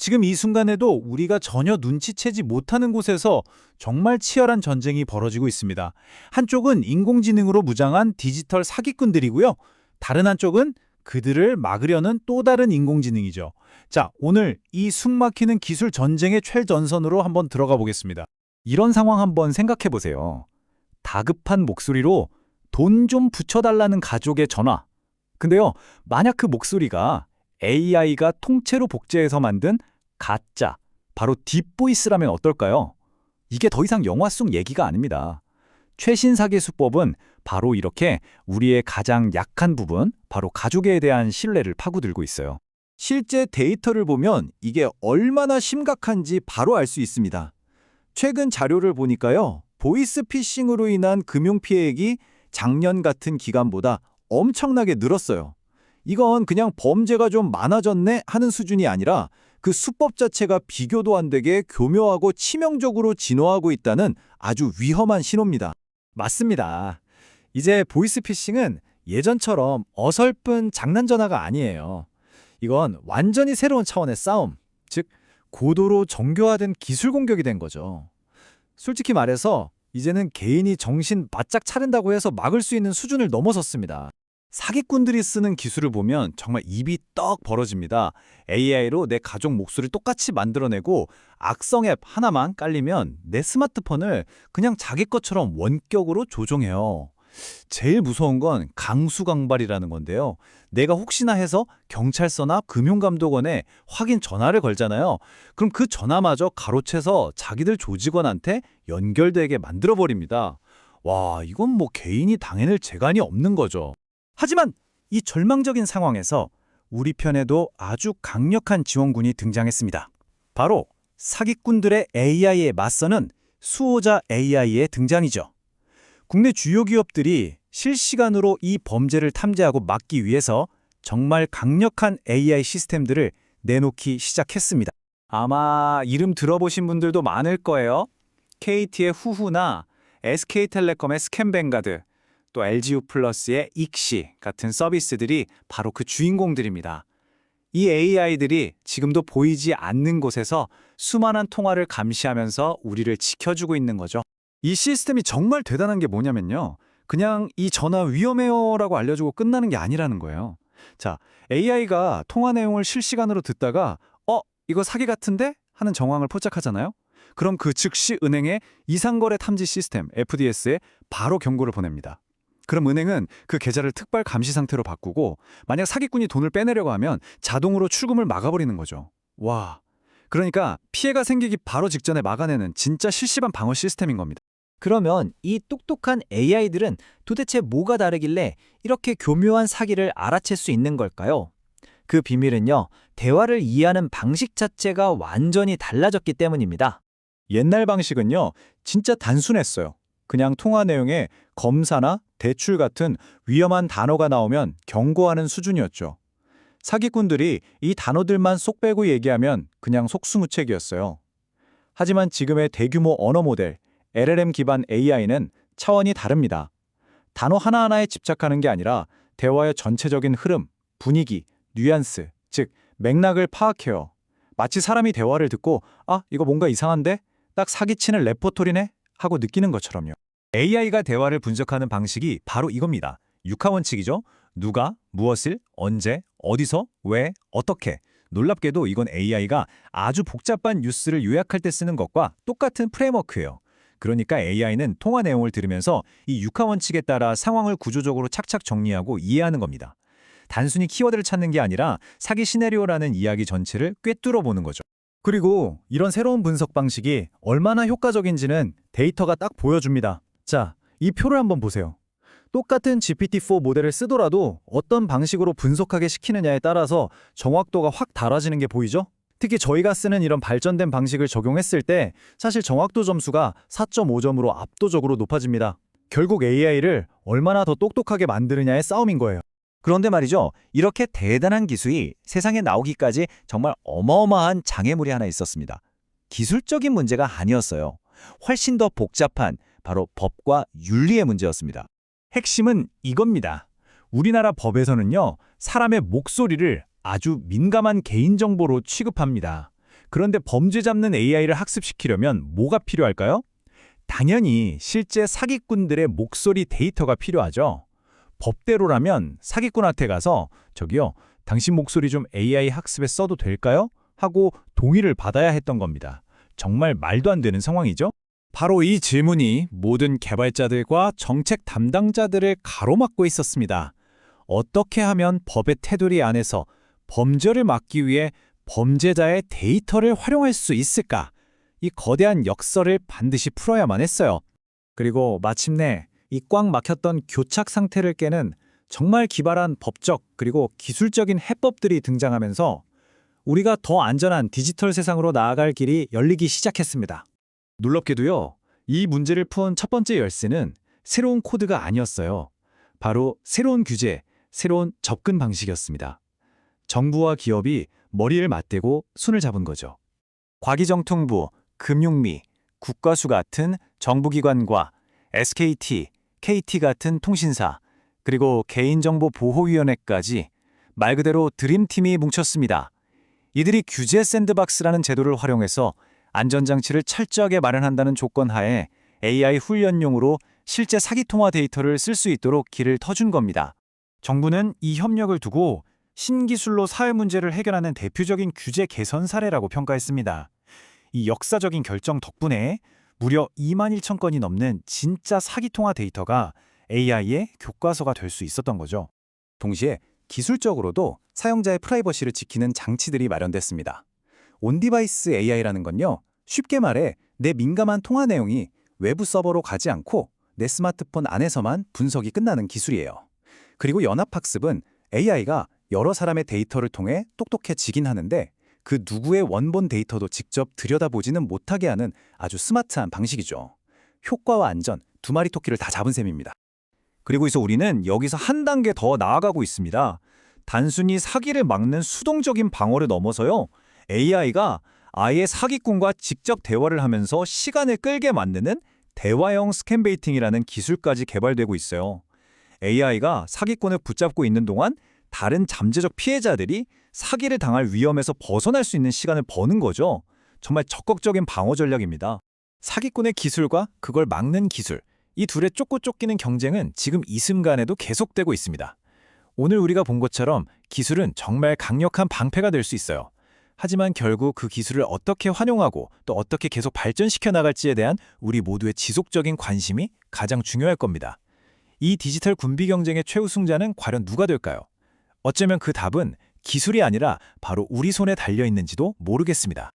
지금 이 순간에도 우리가 전혀 눈치채지 못하는 곳에서 정말 치열한 전쟁이 벌어지고 있습니다. 한쪽은 인공지능으로 무장한 디지털 사기꾼들이고요. 다른 한쪽은 그들을 막으려는 또 다른 인공지능이죠. 자, 오늘 이 숨막히는 기술 전쟁의 최전선으로 한번 들어가 보겠습니다. 이런 상황 한번 생각해 보세요. 다급한 목소리로 돈 좀 붙여달라는 가족의 전화. 근데요, 만약 그 목소리가 AI가 통째로 복제해서 만든 가짜, 바로 딥보이스라면 어떨까요? 이게 더 이상 영화 속 얘기가 아닙니다. 최신 사기 수법은 바로 이렇게 우리의 가장 약한 부분, 바로 가족에 대한 신뢰를 파고들고 있어요. 실제 데이터를 보면 이게 얼마나 심각한지 바로 알 수 있습니다. 최근 자료를 보니까요, 보이스피싱으로 인한 금융피해액이 작년 같은 기간보다 엄청나게 늘었어요. 이건 그냥 범죄가 좀 많아졌네 하는 수준이 아니라 그 수법 자체가 비교도 안 되게 교묘하고 치명적으로 진화하고 있다는 아주 위험한 신호입니다. 맞습니다. 이제 보이스피싱은 예전처럼 어설픈 장난 전화가 아니에요. 이건 완전히 새로운 차원의 싸움, 즉 고도로 정교화된 기술 공격이 된 거죠. 솔직히 말해서 이제는 개인이 정신 바짝 차린다고 해서 막을 수 있는 수준을 넘어섰습니다. 사기꾼들이 쓰는 기술을 보면 정말 입이 떡 벌어집니다. AI로 내 가족 목소리를 똑같이 만들어내고 악성 앱 하나만 깔리면 내 스마트폰을 그냥 자기 것처럼 원격으로 조종해요. 제일 무서운 건 강수강발이라는 건데요. 내가 혹시나 해서 경찰서나 금융감독원에 확인 전화를 걸잖아요. 그럼 그 전화마저 가로채서 자기들 조직원한테 연결되게 만들어버립니다. 와, 이건 뭐 개인이 당해낼 재간이 없는 거죠. 하지만 이 절망적인 상황에서 우리 편에도 아주 강력한 지원군이 등장했습니다. 바로 사기꾼들의 AI에 맞서는 수호자 AI의 등장이죠. 국내 주요 기업들이 실시간으로 이 범죄를 탐지하고 막기 위해서 정말 강력한 AI 시스템들을 내놓기 시작했습니다. 아마 이름 들어보신 분들도 많을 거예요. KT의 후후나 SK텔레콤의 스캔뱅가드, 또 LGU+의 익시 같은 서비스들이 바로 그 주인공들입니다. 이 AI들이 지금도 보이지 않는 곳에서 수많은 통화를 감시하면서 우리를 지켜주고 있는 거죠. 이 시스템이 정말 대단한 게 뭐냐면요. 그냥 이 전화 위험해요라고 알려주고 끝나는 게 아니라는 거예요. 자, AI가 통화 내용을 실시간으로 듣다가 이거 사기 같은데? 하는 정황을 포착하잖아요. 그럼 그 즉시 은행에 이상거래 탐지 시스템 FDS에 바로 경고를 보냅니다. 그럼 은행은 그 계좌를 특별 감시 상태로 바꾸고 만약 사기꾼이 돈을 빼내려고 하면 자동으로 출금을 막아버리는 거죠. 와, 그러니까 피해가 생기기 바로 직전에 막아내는 진짜 실시간 방어 시스템인 겁니다. 그러면 이 똑똑한 AI들은 도대체 뭐가 다르길래 이렇게 교묘한 사기를 알아챌 수 있는 걸까요? 그 비밀은요, 대화를 이해하는 방식 자체가 완전히 달라졌기 때문입니다. 옛날 방식은요, 진짜 단순했어요. 그냥 통화 내용에 검사나 대출 같은 위험한 단어가 나오면 경고하는 수준이었죠. 사기꾼들이 이 단어들만 쏙 빼고 얘기하면 그냥 속수무책이었어요. 하지만 지금의 대규모 언어 모델, LLM 기반 AI는 차원이 다릅니다. 단어 하나하나에 집착하는 게 아니라 대화의 전체적인 흐름, 분위기, 뉘앙스, 즉 맥락을 파악해요. 마치 사람이 대화를 듣고 이거 뭔가 이상한데? 딱 사기치는 레포토리네? 하고 느끼는 것처럼요. AI가 대화를 분석하는 방식이 바로 이겁니다. 육하원칙이죠. 누가, 무엇을, 언제, 어디서, 왜, 어떻게. 놀랍게도 이건 AI가 아주 복잡한 뉴스를 요약할 때 쓰는 것과 똑같은 프레임워크예요. 그러니까 AI는 통화 내용을 들으면서 이 육하원칙에 따라 상황을 구조적으로 착착 정리하고 이해하는 겁니다. 단순히 키워드를 찾는 게 아니라 사기 시나리오라는 이야기 전체를 꿰뚫어 보는 거죠. 그리고 이런 새로운 분석 방식이 얼마나 효과적인지는 데이터가 딱 보여줍니다. 자, 이 표를 한번 보세요. 똑같은 GPT-4 모델을 쓰더라도 어떤 방식으로 분석하게 시키느냐에 따라서 정확도가 확 달라지는 게 보이죠? 특히 저희가 쓰는 이런 발전된 방식을 적용했을 때 사실 정확도 점수가 4.5점으로 압도적으로 높아집니다. 결국 AI를 얼마나 더 똑똑하게 만드느냐의 싸움인 거예요. 그런데 말이죠. 이렇게 대단한 기술이 세상에 나오기까지 정말 어마어마한 장애물이 하나 있었습니다. 기술적인 문제가 아니었어요. 훨씬 더 복잡한 바로 법과 윤리의 문제였습니다. 핵심은 이겁니다. 우리나라 법에서는요, 사람의 목소리를 아주 민감한 개인정보로 취급합니다. 그런데 범죄 잡는 AI를 학습시키려면 뭐가 필요할까요? 당연히 실제 사기꾼들의 목소리 데이터가 필요하죠. 법대로라면 사기꾼한테 가서 저기요, 당신 목소리 좀 AI 학습에 써도 될까요? 하고 동의를 받아야 했던 겁니다. 정말 말도 안 되는 상황이죠? 바로 이 질문이 모든 개발자들과 정책 담당자들을 가로막고 있었습니다. 어떻게 하면 법의 테두리 안에서 범죄를 막기 위해 범죄자의 데이터를 활용할 수 있을까? 이 거대한 역설을 반드시 풀어야만 했어요. 그리고 마침내 이 꽉 막혔던 교착 상태를 깨는 정말 기발한 법적 그리고 기술적인 해법들이 등장하면서 우리가 더 안전한 디지털 세상으로 나아갈 길이 열리기 시작했습니다. 놀랍게도요, 이 문제를 푼 첫 번째 열쇠는 새로운 코드가 아니었어요. 바로 새로운 규제, 새로운 접근 방식이었습니다. 정부와 기업이 머리를 맞대고 손을 잡은 거죠. 과기정통부, 금융미, 국가수 같은 정부기관과 SKT, KT 같은 통신사, 그리고 개인정보보호위원회까지 말 그대로 드림팀이 뭉쳤습니다. 이들이 규제 샌드박스라는 제도를 활용해서 안전장치를 철저하게 마련한다는 조건 하에 AI 훈련용으로 실제 사기 통화 데이터를 쓸 수 있도록 길을 터준 겁니다. 정부는 이 협력을 두고 신기술로 사회 문제를 해결하는 대표적인 규제 개선 사례라고 평가했습니다. 이 역사적인 결정 덕분에 무려 21,000건이 넘는 진짜 사기 통화 데이터가 AI의 교과서가 될 수 있었던 거죠. 동시에 기술적으로도 사용자의 프라이버시를 지키는 장치들이 마련됐습니다. 온디바이스 AI라는 건요, 쉽게 말해 내 민감한 통화 내용이 외부 서버로 가지 않고 내 스마트폰 안에서만 분석이 끝나는 기술이에요. 그리고 연합학습은 AI가 여러 사람의 데이터를 통해 똑똑해지긴 하는데 그 누구의 원본 데이터도 직접 들여다보지는 못하게 하는 아주 스마트한 방식이죠. 효과와 안전, 두 마리 토끼를 다 잡은 셈입니다. 그리고 우리는 여기서 한 단계 더 나아가고 있습니다. 단순히 사기를 막는 수동적인 방어를 넘어서요, AI가 아예 사기꾼과 직접 대화를 하면서 시간을 끌게 만드는 대화형 스캔 베이팅이라는 기술까지 개발되고 있어요. AI가 사기꾼을 붙잡고 있는 동안 다른 잠재적 피해자들이 사기를 당할 위험에서 벗어날 수 있는 시간을 버는 거죠. 정말 적극적인 방어 전략입니다. 사기꾼의 기술과 그걸 막는 기술, 이 둘의 쫓고 쫓기는 경쟁은 지금 이 순간에도 계속되고 있습니다. 오늘 우리가 본 것처럼 기술은 정말 강력한 방패가 될 수 있어요. 하지만 결국 그 기술을 어떻게 활용하고 또 어떻게 계속 발전시켜 나갈지에 대한 우리 모두의 지속적인 관심이 가장 중요할 겁니다. 이 디지털 군비 경쟁의 최우승자는 과연 누가 될까요? 어쩌면 그 답은 기술이 아니라 바로 우리 손에 달려 있는지도 모르겠습니다.